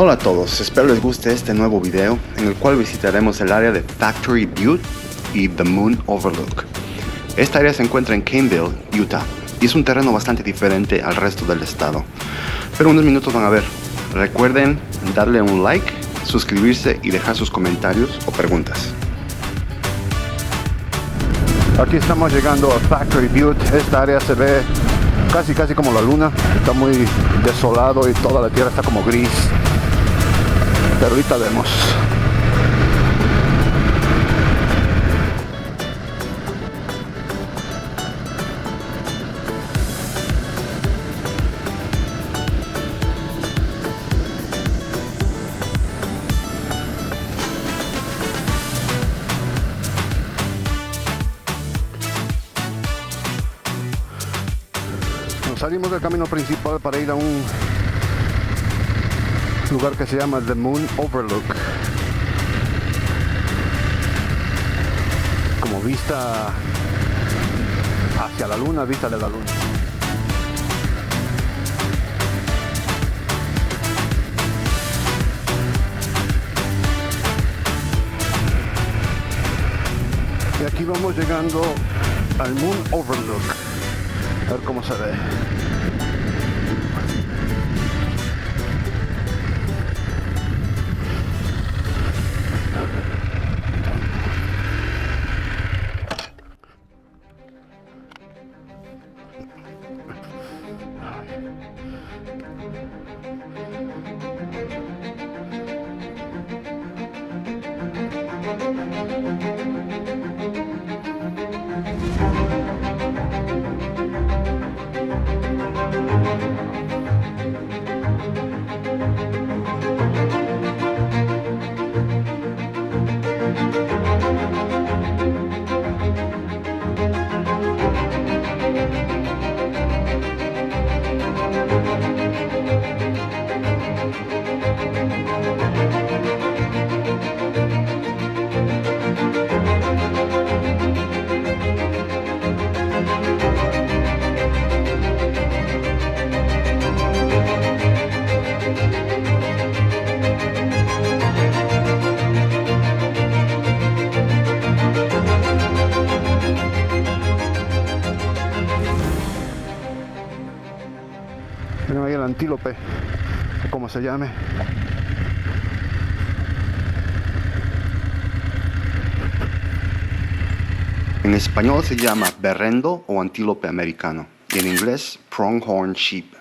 Hola a todos, espero les guste este nuevo video en el cual visitaremos el área de Factory Butte y The Moon Overlook. Esta área se encuentra en Caneville, Utah, y es un terreno bastante diferente al resto del estado. Pero unos minutos van a ver. Recuerden darle un like, suscribirse y dejar sus comentarios o preguntas. Aquí estamos llegando a Factory Butte. Esta área se ve casi como la luna. Está muy desolado y toda la tierra está como gris. Pero ahorita vemos. Salimos del camino principal para ir a un lugar que se llama The Moon Overlook, como vista hacia la luna, vista de la luna. Y aquí vamos llegando al Moon Overlook. A ver cómo se ve. Miren ahí el antílope, o como se llame. En español se llama berrendo o antílope americano y en inglés pronghorn sheep.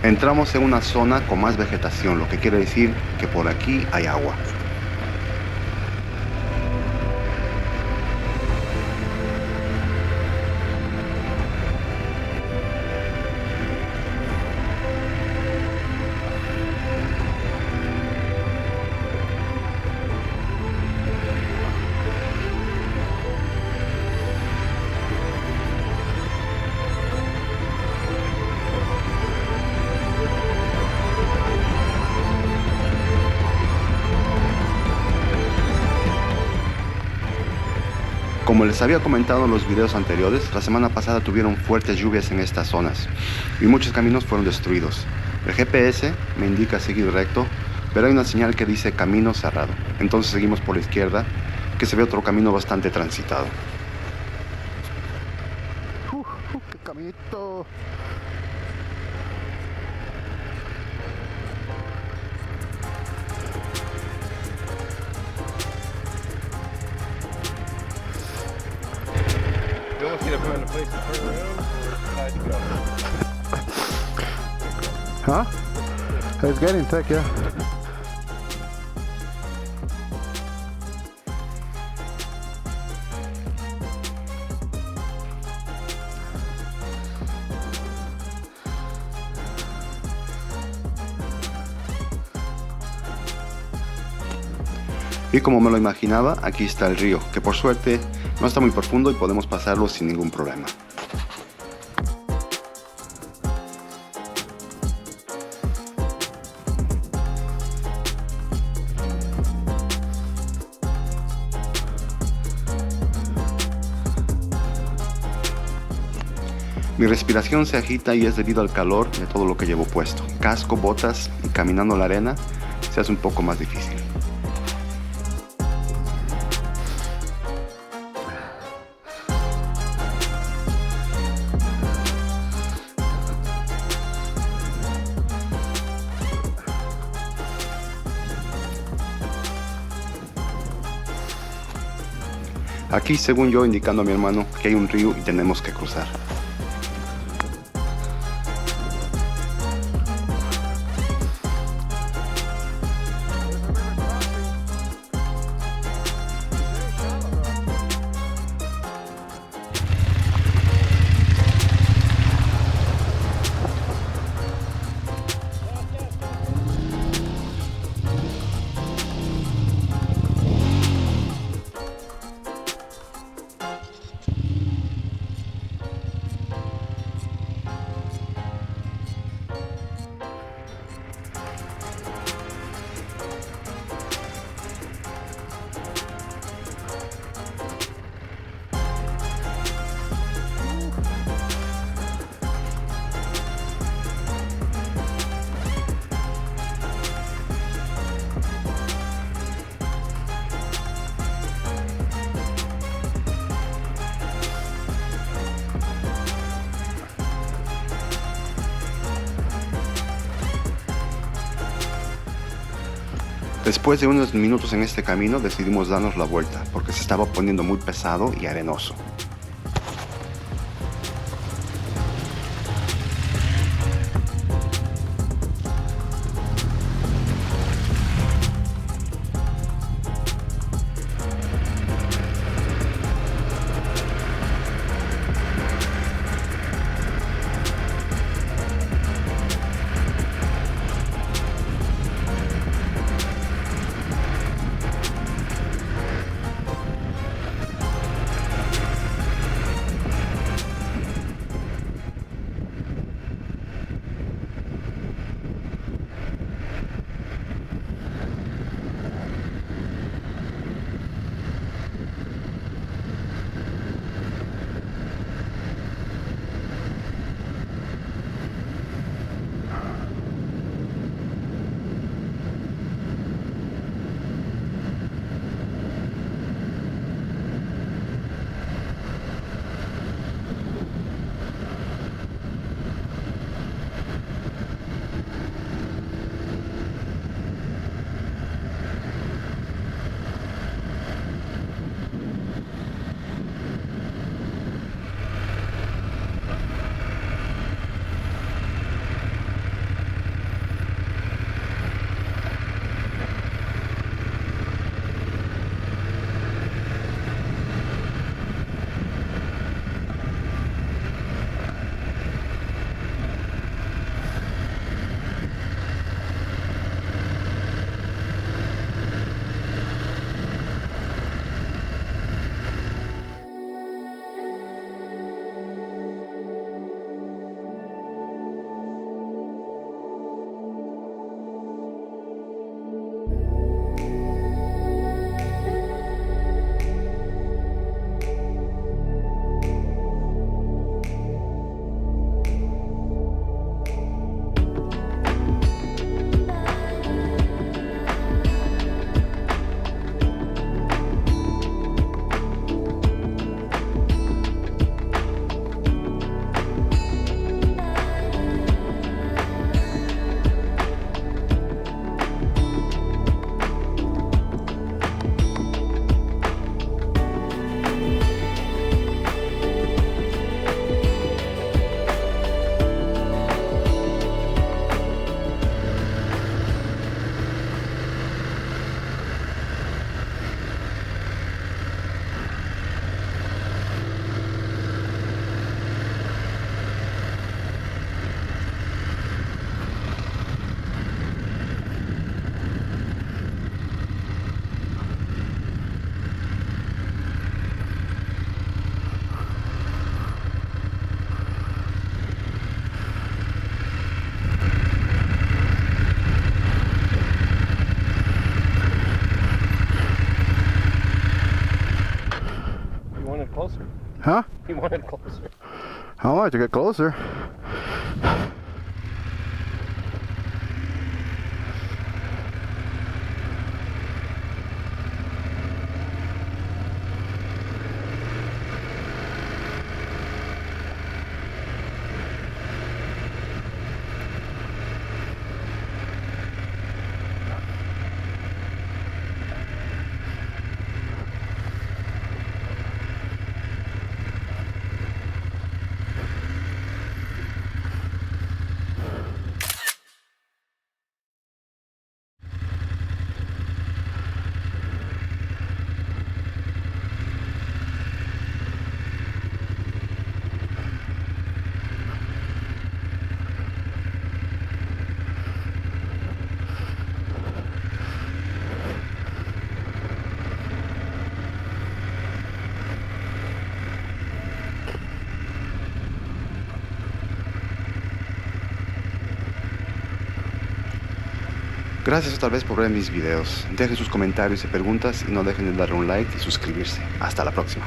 Entramos en una zona con más vegetación, lo que quiere decir que por aquí hay agua. Como les había comentado en los videos anteriores, la semana pasada tuvieron fuertes lluvias en estas zonas y muchos caminos fueron destruidos. El GPS me indica seguir recto, pero hay una señal que dice camino cerrado. Entonces seguimos por la izquierda, que se ve otro camino bastante transitado. ¡Qué caminito! You almost need to find a place to turn around or decide to go. Huh? It's getting thick, yeah. Y como me lo imaginaba, aquí está el río, que por suerte no está muy profundo y podemos pasarlo sin ningún problema. Mi respiración se agita y es debido al calor de todo lo que llevo puesto. Casco, botas y caminando la arena se hace un poco más difícil. Aquí, según yo, indicando a mi hermano que hay un río y tenemos que cruzar. Después de unos minutos en este camino decidimos darnos la vuelta porque se estaba poniendo muy pesado y arenoso. wanted closer. Huh? He wanted closer. I wanted to get closer. Gracias otra vez por ver mis videos. Dejen sus comentarios y preguntas y no dejen de darle un like y suscribirse. Hasta la próxima.